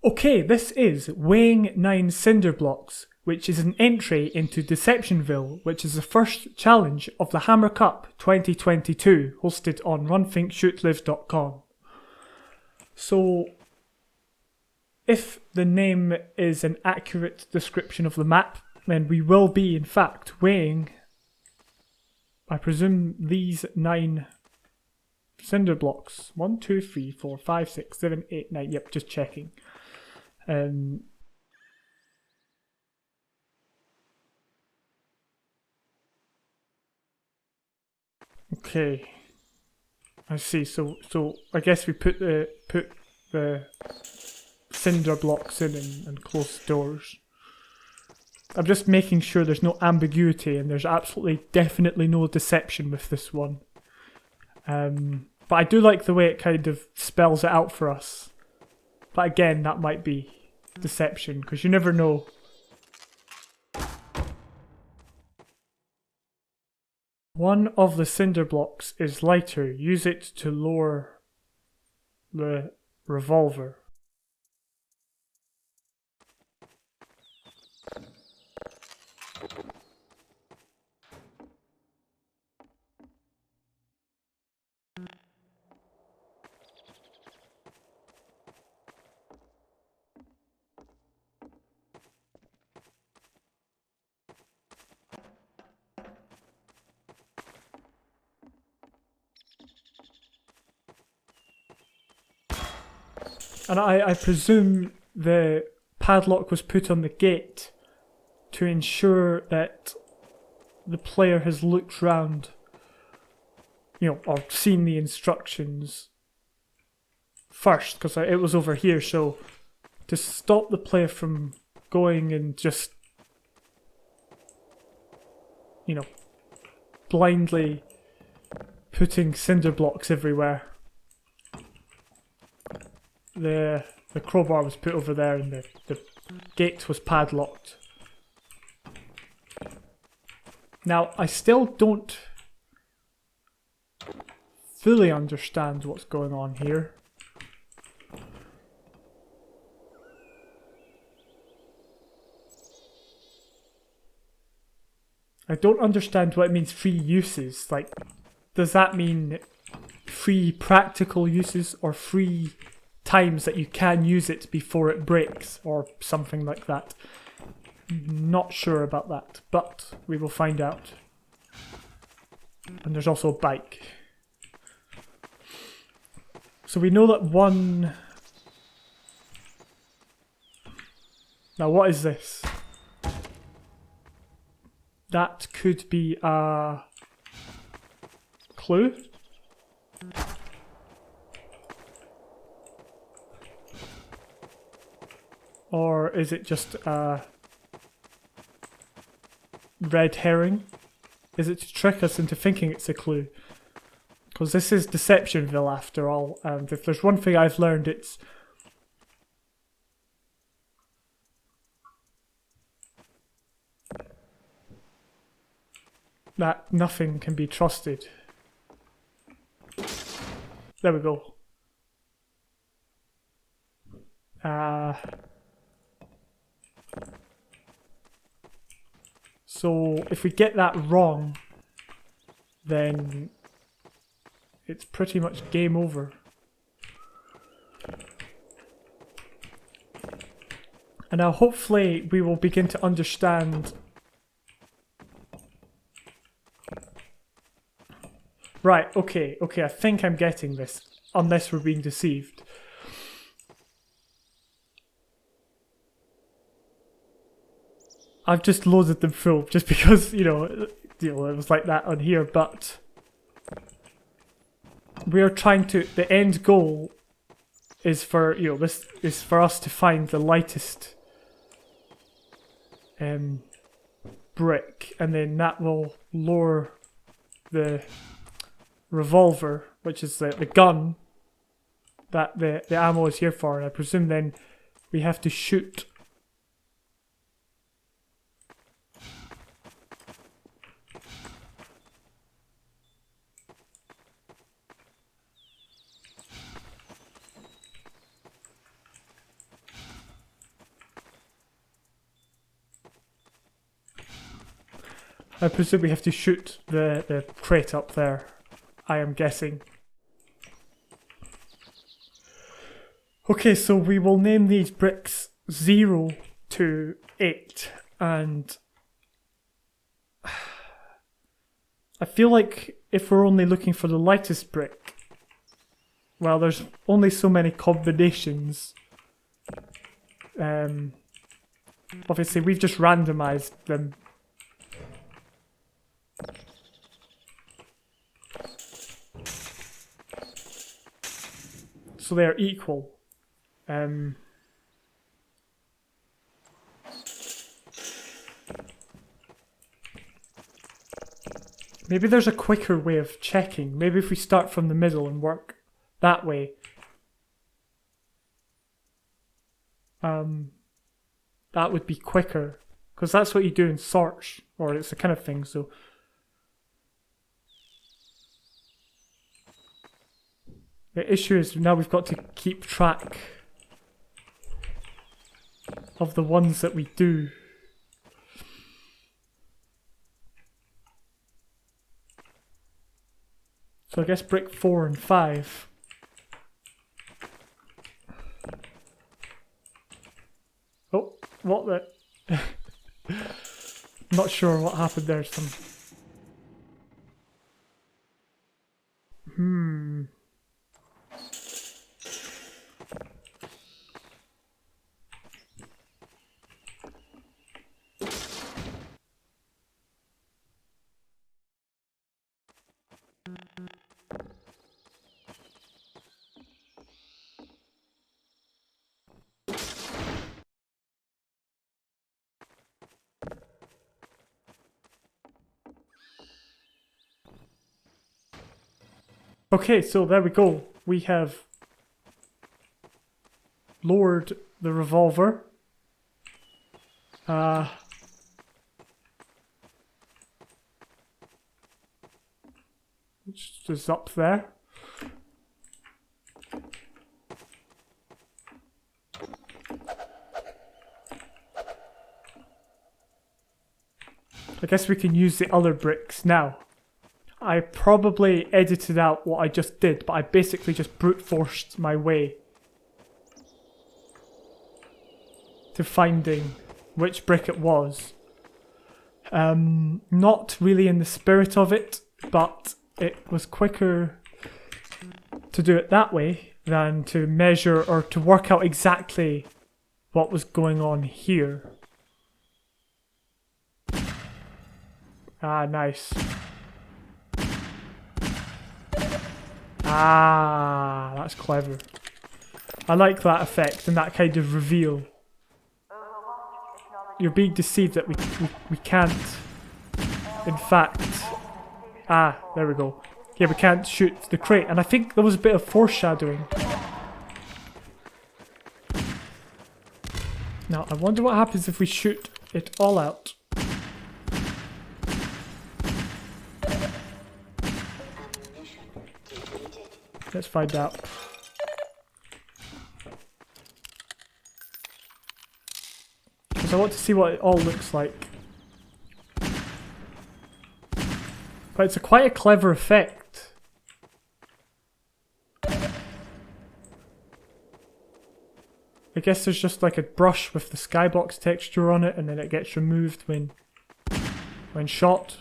Okay, this is Weighing 9 Cinderblocks, which is an entry into DeceptionVille, which is the first challenge of the Hammer Cup 2022, hosted on runthinkshootlive.com. So, if the name is an accurate description of the map, then we will be, in fact, weighing, I presume, these 9 Cinderblocks. 1, 2, 3, 4, 5, 6, 7, 8, 9. Yep, just checking. Okay, I see. So I guess we put the cinder blocks in and close the doors. I'm just making sure there's no ambiguity and there's absolutely definitely no deception with this one. But I do like the way it kind of spells it out for us. But again, that might be deception, because you never know. One of the cinder blocks is lighter. Use it to lower the revolver. And I presume the padlock was put on the gate to ensure that the player has looked round, or seen the instructions first, because it was over here, so to stop the player from going and just, blindly putting cinder blocks everywhere. The crowbar was put over there and the gate was padlocked. Now, I still don't fully understand what's going on here. I don't understand what it means, free uses. Like, does that mean free practical uses or free times that you can use it before it breaks or something like that? Not sure about that, but we will find out. And there's also a bike. So we know that one... Now what is this? That could be a clue? Or is it just a red herring? Is it to trick us into thinking it's a clue? Because this is DeceptionVille after all, and if there's one thing I've learned, it's that nothing can be trusted. There we go. So if we get that wrong, then it's pretty much game over. And now hopefully we will begin to understand. Right, okay, I think I'm getting this, unless we're being deceived. I've just loaded them full, just because, it was like that on here, but we are trying to, the end goal is for, this is for us to find the lightest brick, and then that will lower the revolver, which is the gun that the ammo is here for, and I presume then we have to shoot. I presume we have to shoot the crate up there, I am guessing. Okay, so we will name these bricks 0 to 8, and I feel like if we're only looking for the lightest brick, well, there's only so many combinations. Obviously, we've just randomized them. So they're equal. Maybe there's a quicker way of checking. Maybe if we start from the middle and work that way. That would be quicker. Because that's what you do in search. Or it's the kind of thing, so... The issue is now we've got to keep track of the ones that we do. So I guess brick 4 and 5. Oh, what the... Not sure what happened there. Okay, so there we go. We have lowered the revolver. Which is up there. I guess we can use the other bricks now. I probably edited out what I just did, but I basically just brute forced my way to finding which brick it was. Not really in the spirit of it, but it was quicker to do it that way than to measure or to work out exactly what was going on here. Ah, nice. Ah, that's clever. I like that effect and that kind of reveal. You're being deceived that we can't, in fact... Ah, there we go. Yeah, we can't shoot the crate, and I think there was a bit of foreshadowing. Now, I wonder what happens if we shoot it all out. Let's find out. Because I want to see what it all looks like. But it's quite a clever effect. I guess there's just like a brush with the skybox texture on it, and then it gets removed when shot,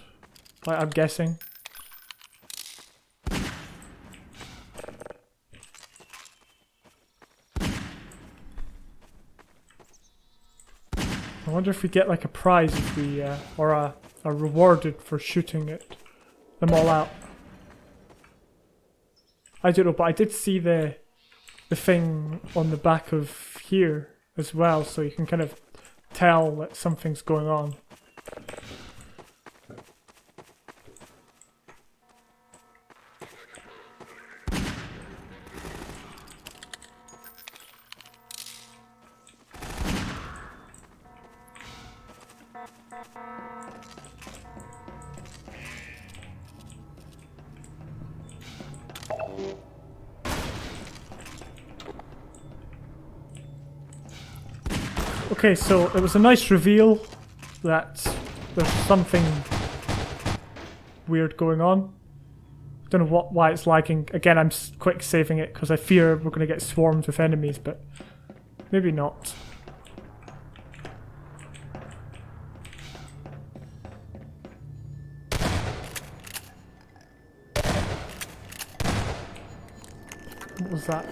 like I'm guessing. I wonder if we get like a prize if we, or a rewarded for shooting them all out. I don't know, but I did see the thing on the back of here as well, so you can kind of tell that something's going on. Okay, so it was a nice reveal that there's something weird going on. Don't know why it's lagging. Again, I'm quick saving it because I fear we're going to get swarmed with enemies, but maybe not. What was that?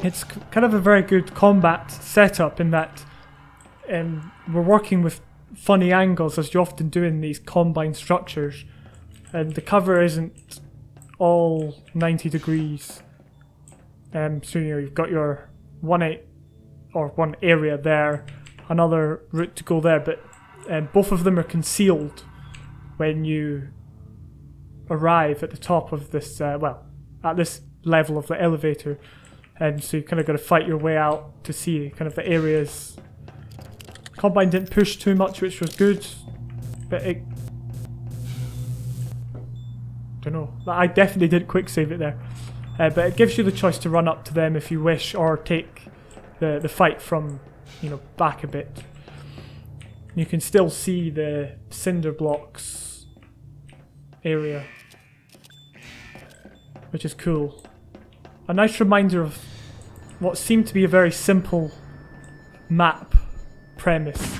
It's kind of a very good combat setup in that we're working with funny angles as you often do in these combined structures, and the cover isn't all 90 degrees. So you've got your one area there, another route to go there, but both of them are concealed when you arrive at the top of this, at this level of the elevator. And so you kind of got to fight your way out to see kind of the areas. Combine didn't push too much, which was good, but it... don't know. I definitely did quick save it there. But it gives you the choice to run up to them if you wish, or take the fight from, back a bit. You can still see the cinder blocks area, which is cool. A nice reminder of what seemed to be a very simple map premise.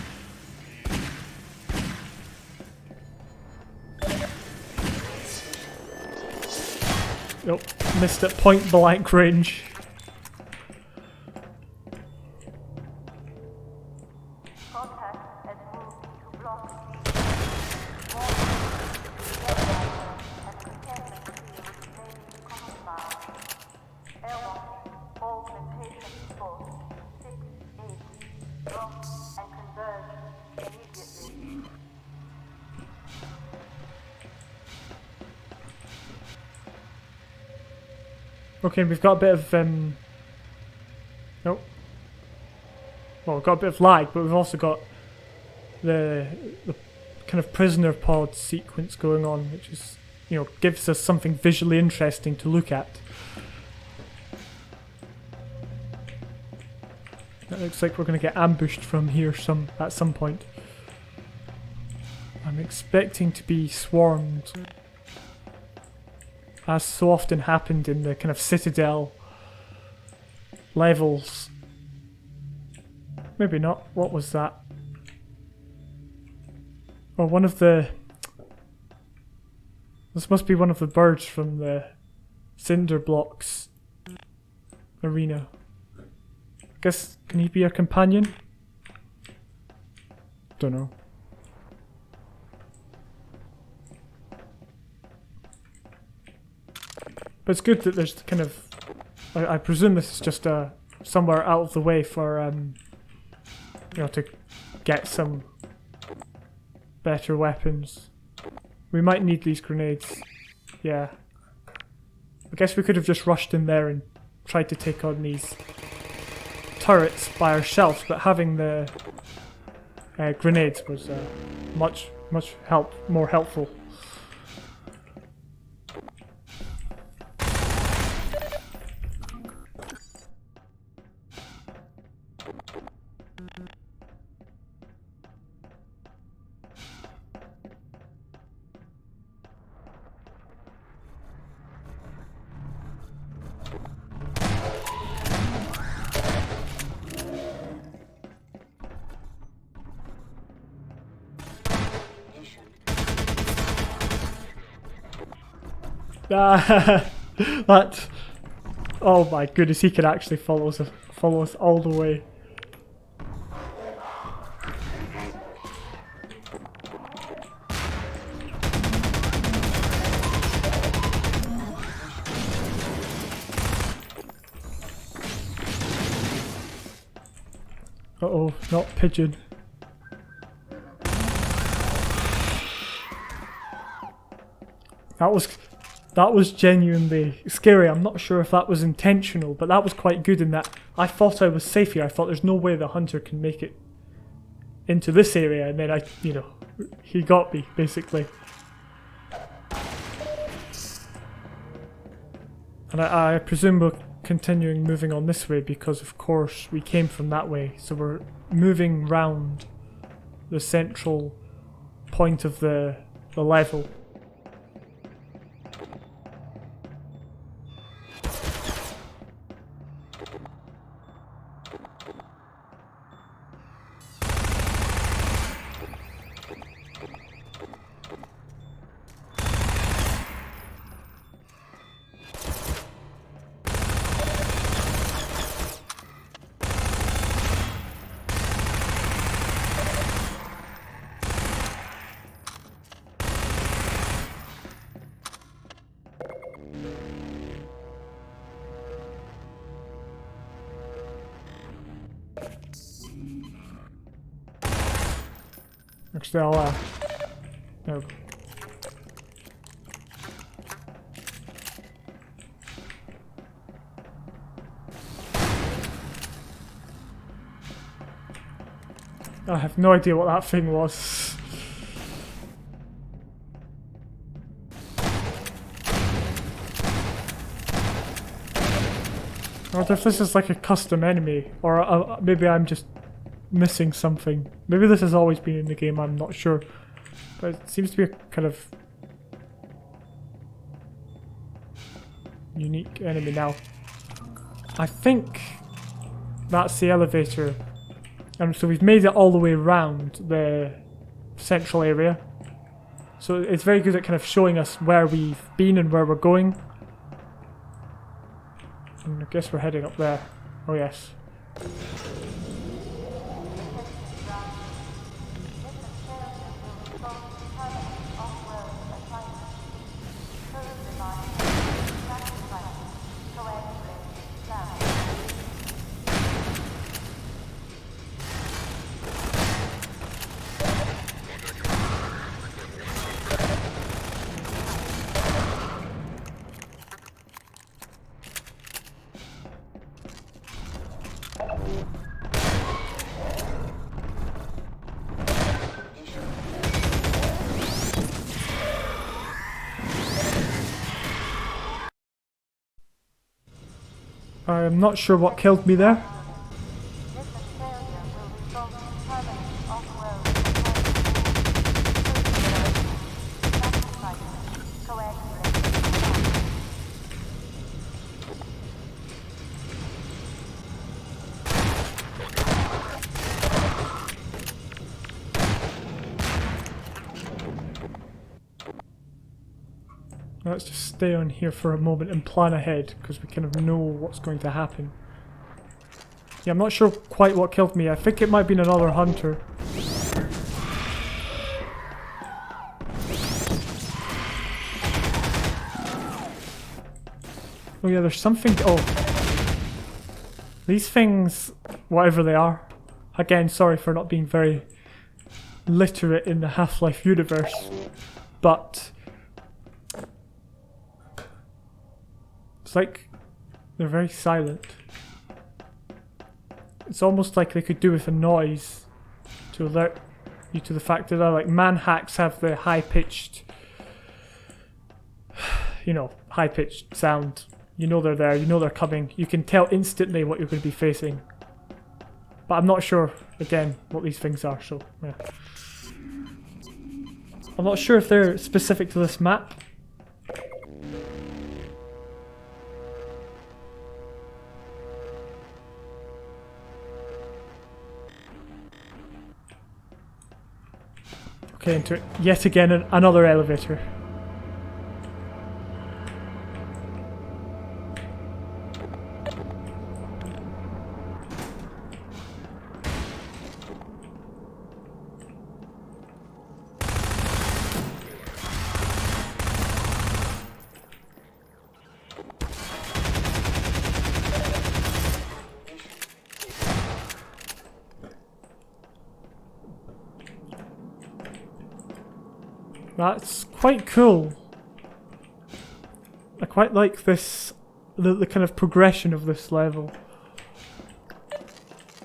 Nope, missed at point blank range. Okay, we've got a bit of nope. Well, we've got a bit of lag, but we've also got the kind of prisoner pod sequence going on, which is, gives us something visually interesting to look at. It looks like we're going to get ambushed from here at some point. I'm expecting to be swarmed, as so often happened in the kind of Citadel levels. Maybe not. What was that? Oh, one of the... This must be one of the birds from the Cinderblocks arena. I guess, can he be a companion? Don't know. But it's good that there's kind of... I presume this is just somewhere out of the way for, to get some better weapons. We might need these grenades. Yeah. I guess we could have just rushed in there and tried to take on these turrets by ourselves, but having the grenades was much more helpful. That. Oh my goodness, he can actually follow us all the way. Uh-oh, not pigeon. That was genuinely scary. I'm not sure if that was intentional, but that was quite good in that I thought I was safe here. I thought there's no way the hunter can make it into this area, and then he got me, basically. And I presume we're continuing moving on this way because, of course, we came from that way. So we're moving round the central point of the level. Actually, I'll no. I have no idea what that thing was. I wonder if this is like a custom enemy, or maybe I'm just missing something. Maybe this has always been in the game, I'm not sure. But it seems to be a kind of unique enemy now. I think that's the elevator. And so we've made it all the way around the central area. So it's very good at kind of showing us where we've been and where we're going. And I guess we're heading up there. Oh yes. I'm not sure what killed me there. Let's just stay on here for a moment and plan ahead, because we kind of know what's going to happen. Yeah, I'm not sure quite what killed me. I think it might have been another hunter. Oh yeah, there's something... Oh. These things, whatever they are. Again, sorry for not being very literate in the Half-Life universe. But... it's like they're very silent. It's almost like they could do with a noise to alert you to the fact that like manhacks have the high-pitched, high-pitched sound. You know they're there, you know they're coming. You can tell instantly what you're going to be facing. But I'm not sure, again, what these things are, so yeah. I'm not sure if they're specific to this map. Okay, into yet again another elevator. That's quite cool. I quite like this, the kind of progression of this level.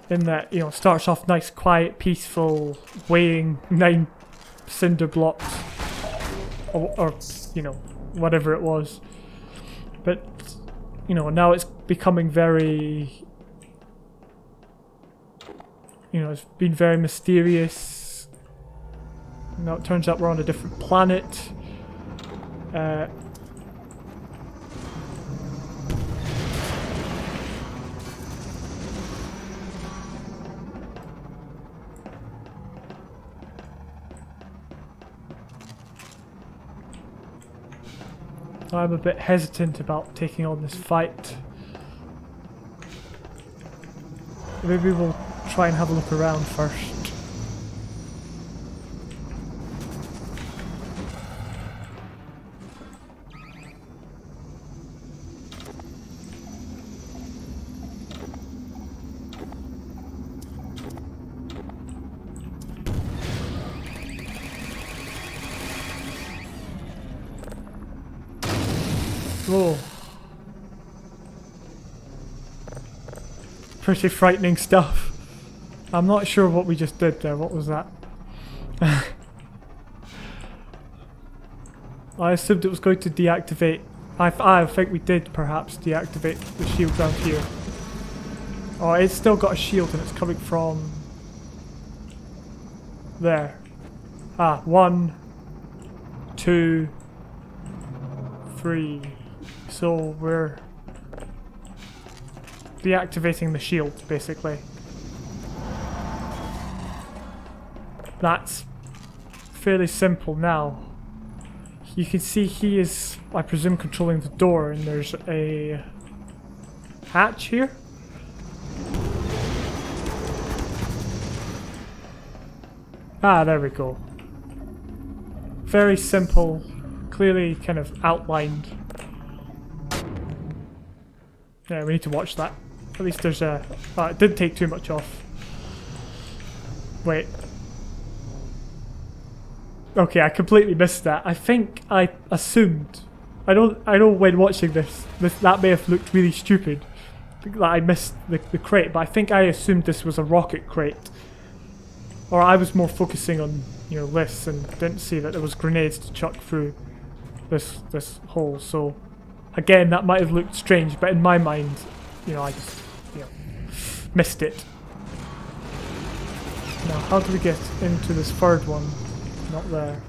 In that, you know, starts off nice, quiet, peaceful, weighing 9 cinder blocks. Or, you know, whatever it was. But, you know, now it's becoming very... You know, it's been very mysterious. Now it turns out we're on a different planet. I'm a bit hesitant about taking on this fight. Maybe we'll try and have a look around first. Whoa. Pretty frightening stuff. I'm not sure what we just did there. What was that? I assumed it was going to deactivate. I think we did perhaps deactivate the shield down here. Oh, it's still got a shield and it's coming from there. Ah, 1, 2, 3. So we're deactivating the shield, basically. That's fairly simple now. You can see he is, I presume, controlling the door, and there's a hatch here. Ah, there we go. Very simple, clearly kind of outlined. Yeah, we need to watch that. At least there's a... it didn't take too much off. Wait. Okay, I completely missed that. I think I assumed... I know when watching this, that may have looked really stupid. That I missed the crate, but I think I assumed this was a rocket crate. Or I was more focusing on, you know, this and didn't see that there was grenades to chuck through this hole, so... Again, that might have looked strange, but in my mind, you know, I just, you know, missed it. Now, how do we get into this third one? Not there.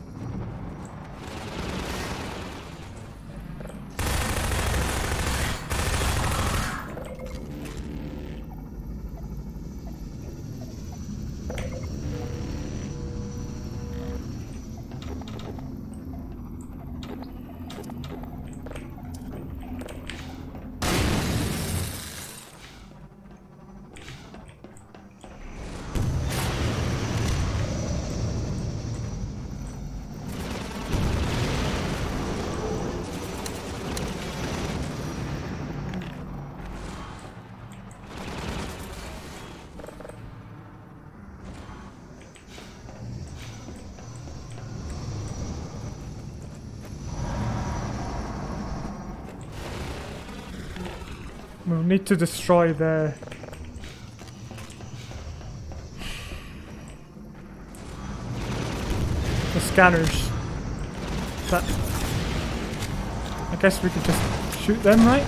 We'll need to destroy the scanners. But I guess we could just shoot them, right?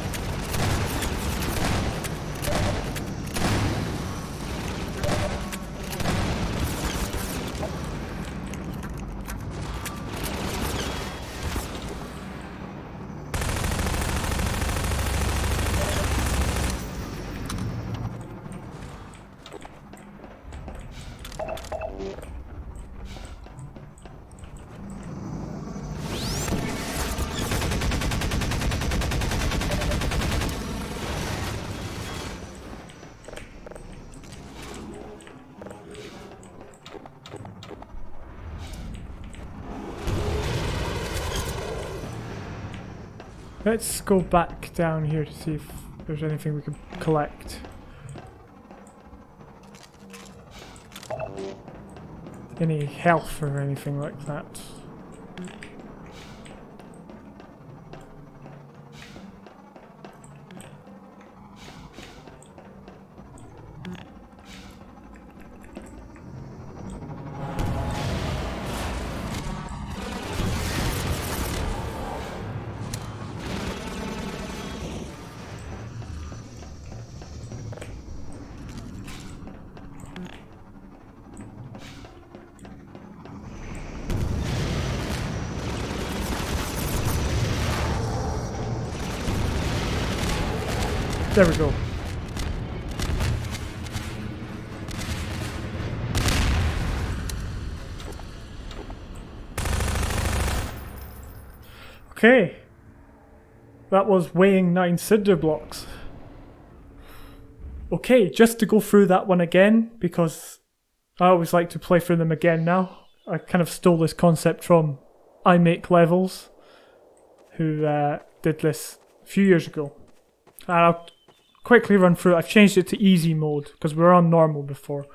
Let's go back down here to see if there's anything we can collect. Any health or anything like that. There we go. Okay. That was weighing 9 Cinderblocks. Okay, just to go through that one again, because I always like to play through them again now. I kind of stole this concept from I Make Levels, who did this a few years ago. And I'll quickly run through it. I've changed it to easy mode because we were on normal before.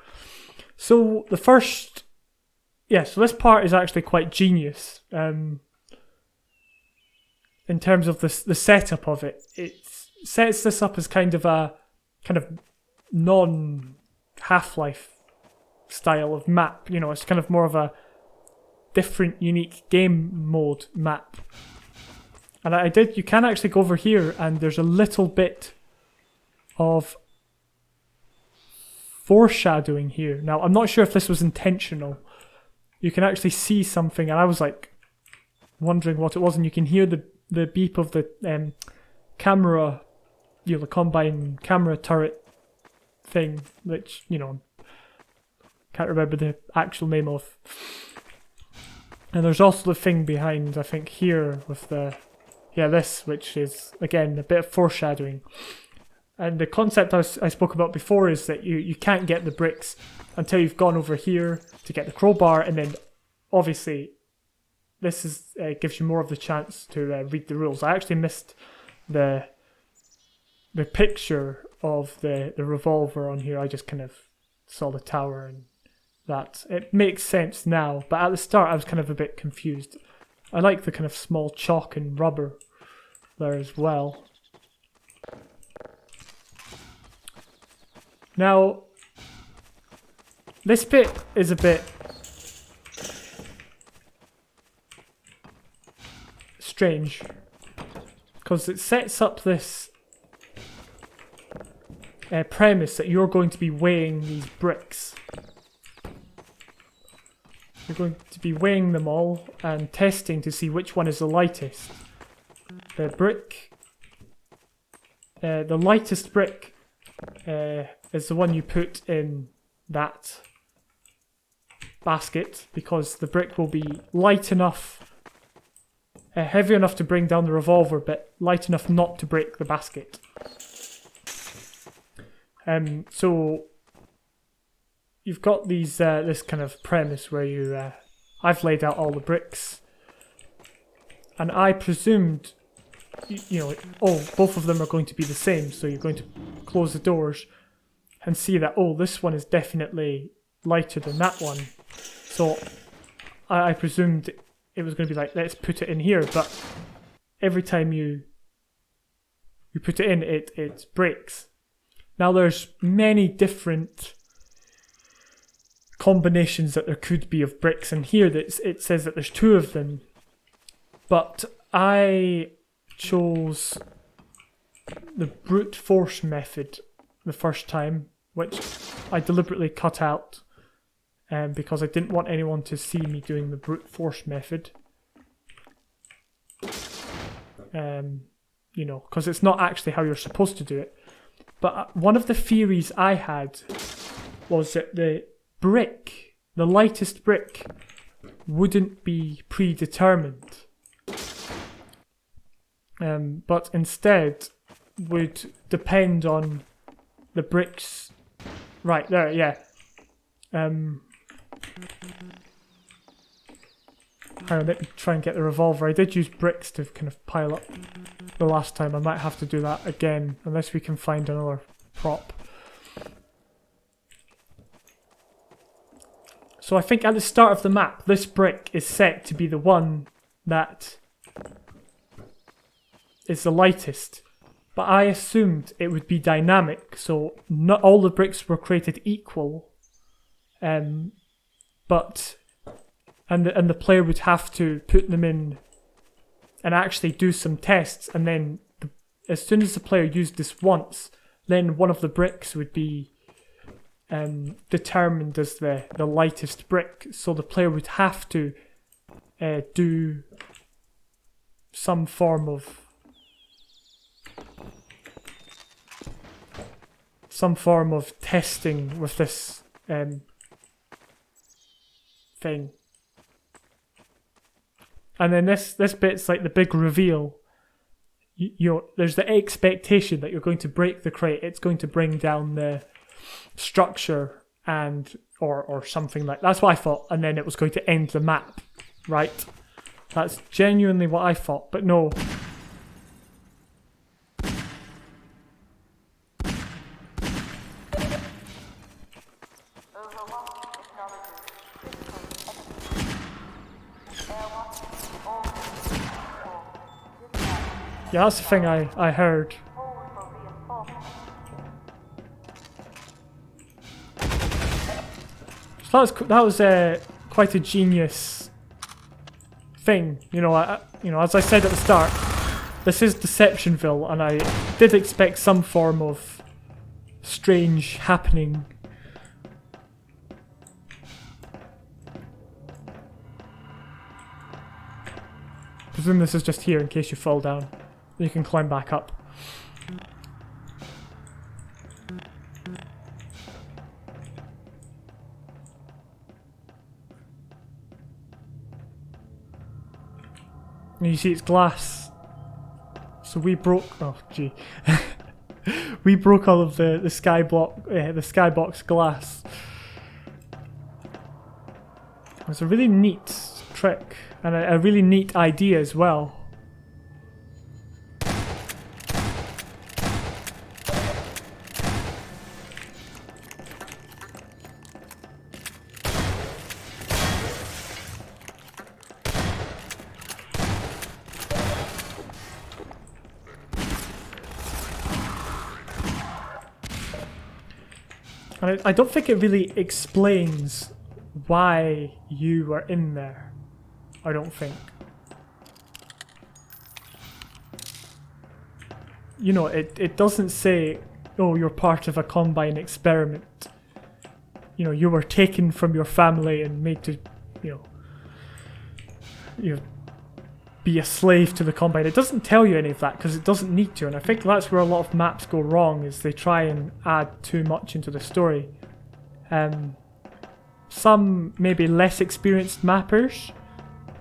So the first, so this part is actually quite genius in terms of the setup of it. It sets this up as kind of a non-Half-Life style of map. You know, it's kind of more of a different, unique game mode map. And you can actually go over here and there's a little bit of foreshadowing here. Now, I'm not sure if this was intentional. You can actually see something, and I was like wondering what it was, and you can hear the beep of the camera, the combine camera turret thing, which, can't remember the actual name of. And there's also the thing behind, I think, here with this, which is, again, a bit of foreshadowing. And the concept I spoke about before is that you can't get the bricks until you've gone over here to get the crowbar, and then obviously this gives you more of the chance to read the rules. I actually missed the picture of the revolver on here. I just kind of saw the tower and that. It makes sense now, but at the start I was kind of a bit confused. I like the kind of small chalk and rubber there as well. Now, this bit is a bit strange because it sets up this premise that you're going to be weighing these bricks. You're going to be weighing them all and testing to see which one is the lightest. The lightest brick is the one you put in that basket, because the brick will be light enough, heavy enough to bring down the revolver, but light enough not to break the basket. So you've got this kind of premise where I've laid out all the bricks, and I presumed, both of them are going to be the same, so you're going to close the doors and see that, this one is definitely lighter than that one. So I presumed it was going to be like, let's put it in here, but every time you put it in, it breaks. Now there's many different combinations that there could be of bricks, and here it says that there's 2 of them, but I chose the brute force method the first time, which I deliberately cut out because I didn't want anyone to see me doing the brute force method. Because it's not actually how you're supposed to do it. But one of the theories I had was that the lightest brick, wouldn't be predetermined. But instead would depend on the bricks. Right there, yeah. Hang on, let me try and get the revolver. I did use bricks to kind of pile up the last time. I might have to do that again, unless we can find another prop. So I think at the start of the map, this brick is set to be the one that is the lightest. But I assumed it would be dynamic, so not all the bricks were created equal. And the player would have to put them in and actually do some tests, and then as soon as the player used this once, then one of the bricks would be determined as the lightest brick, so the player would have to do some form of testing with this thing. And then this bit's like the big reveal. There's the expectation that you're going to break the crate. It's going to bring down the structure or something like that's what I thought, and then it was going to end the map, right? That's genuinely what I thought, but no. Yeah, that's the thing I heard. So that was quite a genius thing, as I said at the start. This is DeceptionVille, and I did expect some form of strange happening. I presume this is just here in case you fall down. You can climb back up. And you see it's glass. So we broke... Oh, gee. We broke all of the skybox glass. It's a really neat trick. And a really neat idea as well. And I don't think it really explains why you were in there. I don't think. It doesn't say, oh, you're part of a Combine experiment. You were taken from your family and made to, be a slave to the Combine. It doesn't tell you any of that because it doesn't need to, and I think that's where a lot of maps go wrong, is they try and add too much into the story. Some maybe less experienced mappers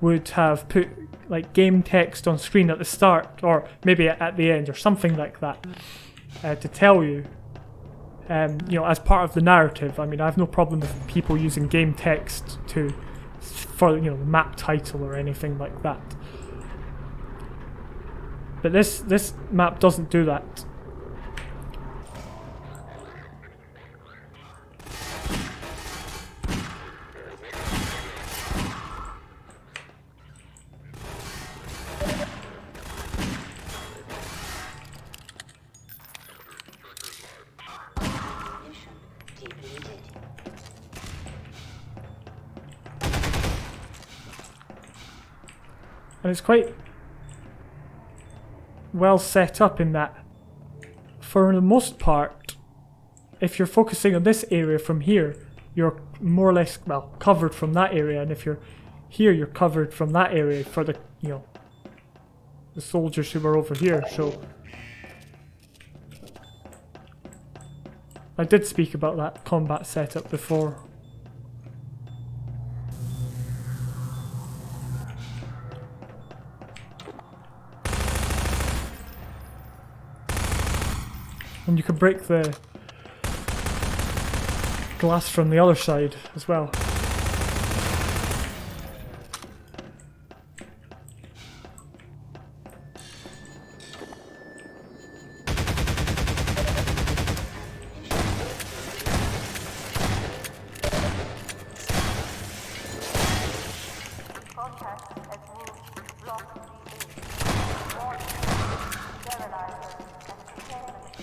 would have put like game text on screen at the start, or maybe at the end, or something like that, to tell you, as part of the narrative. I mean, I have no problem with people using game text for the map title or anything like that. But this map doesn't do that. And it's quite well set up in that, for the most part, if you're focusing on this area from here, you're more or less, well, covered from that area, and if you're here, you're covered from that area for the, the soldiers who were over here. So I did speak about that combat setup before. And you can break the glass from the other side as well.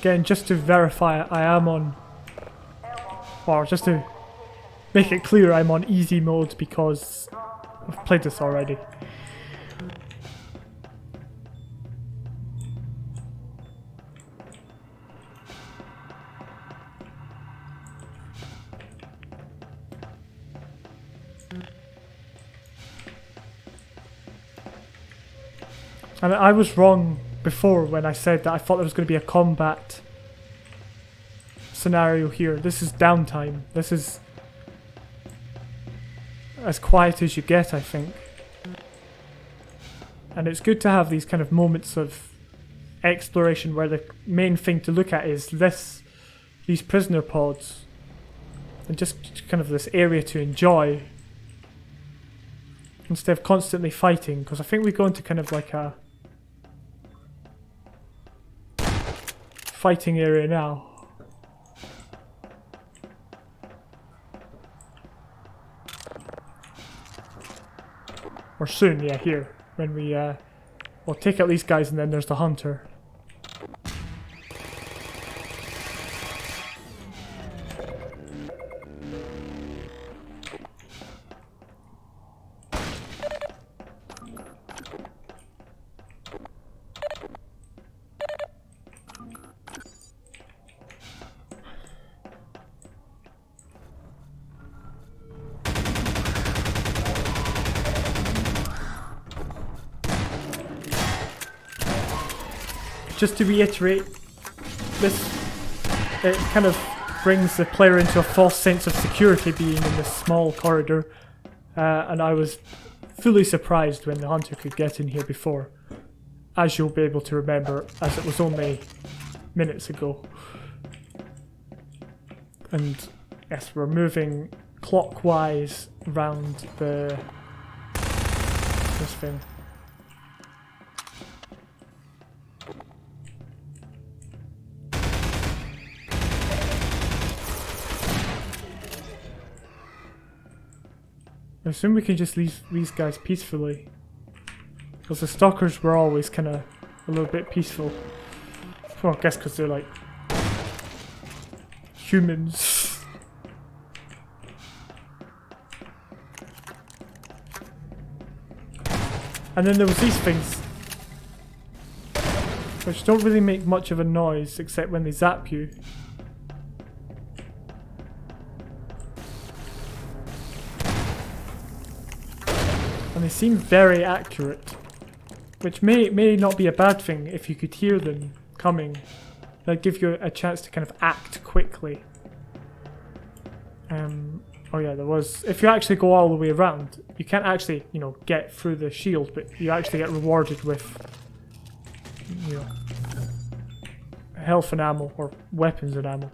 Again, just to verify, I am on, or just to make it clear, I'm on easy mode because I've played this already. And I was wrong before when I said that I thought there was going to be a combat scenario here. This is downtime. This is as quiet as you get, I think. And it's good to have these kind of moments of exploration where the main thing to look at is these prisoner pods, and just kind of this area to enjoy instead of constantly fighting, because I think we go into kind of like a fighting area now. Or soon, yeah, here. When we, we'll take out these guys and then there's the hunter. Just to reiterate, it kind of brings the player into a false sense of security being in this small corridor, and I was fully surprised when the hunter could get in here before, as you'll be able to remember, as it was only minutes ago. And yes, we're moving clockwise around this thing. I assume we can just leave these guys peacefully, because the stalkers were always kind of a little bit peaceful. Well, I guess because they're like humans. And then there was these things, which don't really make much of a noise except when they zap you. And they seem very accurate, which may not be a bad thing if you could hear them coming. That'd give you a chance to kind of act quickly. Oh yeah, there was, if you actually go all the way around, you can't actually, you know, get through the shield, but you actually get rewarded with, you know, health and ammo, or weapons and ammo.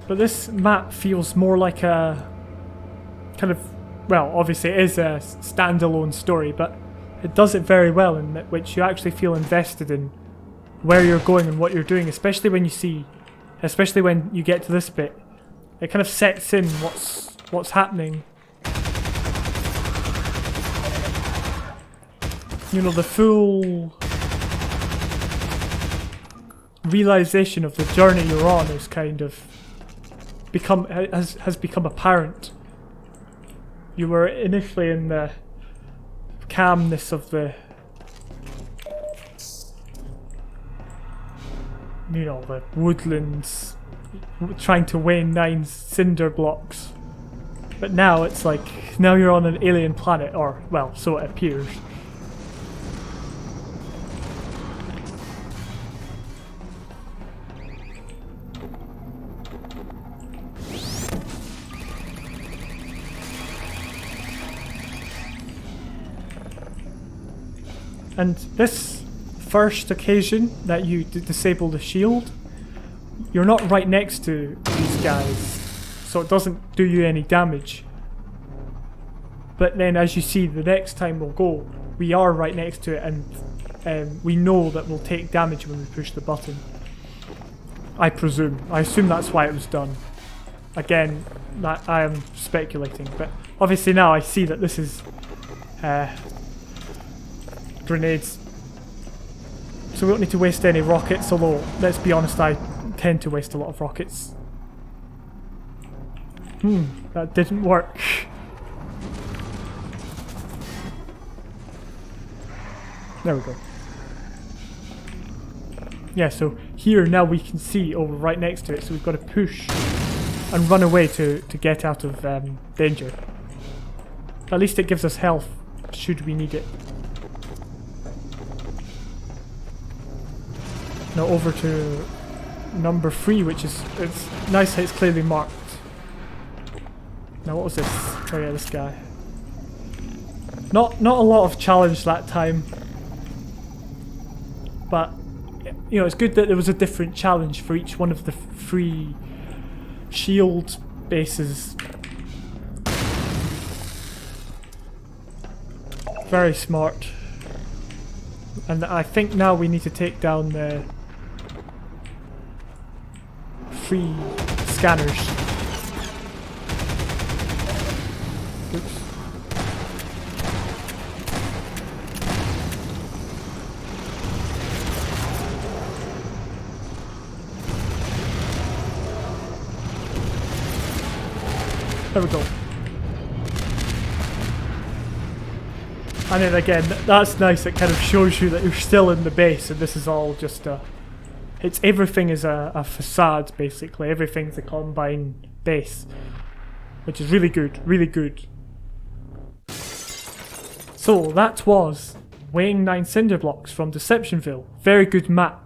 But this map feels more like a kind of, well, obviously it is a standalone story, but it does it very well, in which you actually feel invested in where you're going and what you're doing, especially when you get to this bit. It kind of sets in what's happening. You know, the full realization of the journey you're on is kind of has become apparent You were initially in the calmness of the, you know, the woodlands, trying to weigh 9 cinder blocks. But now it's like, now you're on an alien planet, or, well, so it appears. And this first occasion that you disable the shield, you're not right next to these guys, so it doesn't do you any damage. But then as you see, the next time we'll go, we are right next to it, and we know that we'll take damage when we push the button. I presume. I assume that's why it was done. Again, I am speculating, but obviously now I see that this is grenades. So we don't need to waste any rockets, although, let's be honest, I tend to waste a lot of rockets. That didn't work. There we go. Yeah, so here now we can see over right next to it, so we've got to push and run away to get out of danger. At least it gives us health, should we need it. Now over to number 3, which is, it's nice that it's clearly marked. Now what was this? Oh yeah, this guy. Not a lot of challenge that time, but you know, it's good that there was a different challenge for each one of the 3 shield bases. Very smart. And I think now we need to take down the 3 scanners. Oops. There we go. And then again, that's nice, it kind of shows you that you're still in the base and this is all just a... everything is a facade, basically. Everything's a Combine base. Which is really good, really good. So, that was Weighing 9 Cinderblocks from DeceptionVille. Very good map.